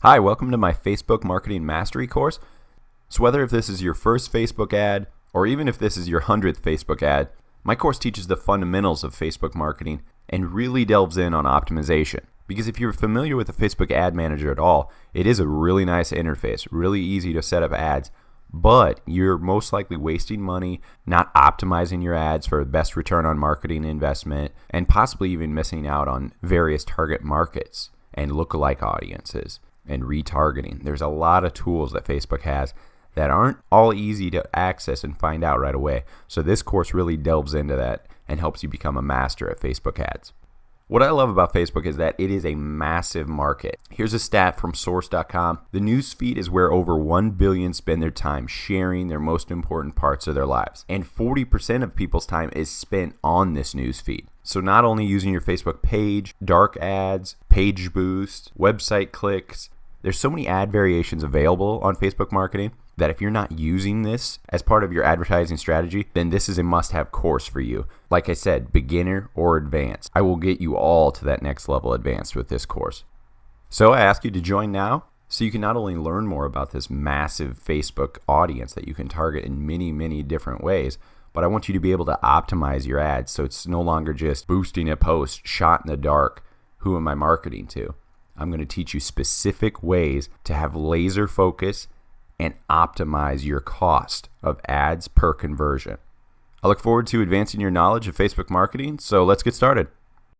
Hi, welcome to my Facebook Marketing Mastery course. So whether if this is your first Facebook ad, or even if this is your 100th Facebook ad, my course teaches the fundamentals of Facebook marketing and really delves in on optimization. Because if you're familiar with the Facebook Ad Manager at all, it is a really nice interface, really easy to set up ads, but you're most likely wasting money, not optimizing your ads for the best return on marketing investment, and possibly even missing out on various target markets and lookalike audiences and retargeting. There's a lot of tools that Facebook has that aren't all easy to access and find out right away. So this course really delves into that and helps you become a master at Facebook ads. What I love about Facebook is that it is a massive market. Here's a stat from source.com. The news feed is where over 1 billion spend their time sharing their most important parts of their lives. And 40% of people's time is spent on this news feed. So not only using your Facebook page, dark ads, page boost, website clicks, there's so many ad variations available on Facebook marketing that if you're not using this as part of your advertising strategy, then this is a must-have course for you. Like I said, beginner or advanced. I will get you all to that next level advanced with this course. So I ask you to join now so you can not only learn more about this massive Facebook audience that you can target in many, many different ways, but I want you to be able to optimize your ads so it's no longer just boosting a post, shot in the dark, who am I marketing to? I'm going to teach you specific ways to have laser focus and optimize your cost of ads per conversion. I look forward to advancing your knowledge of Facebook marketing, so let's get started.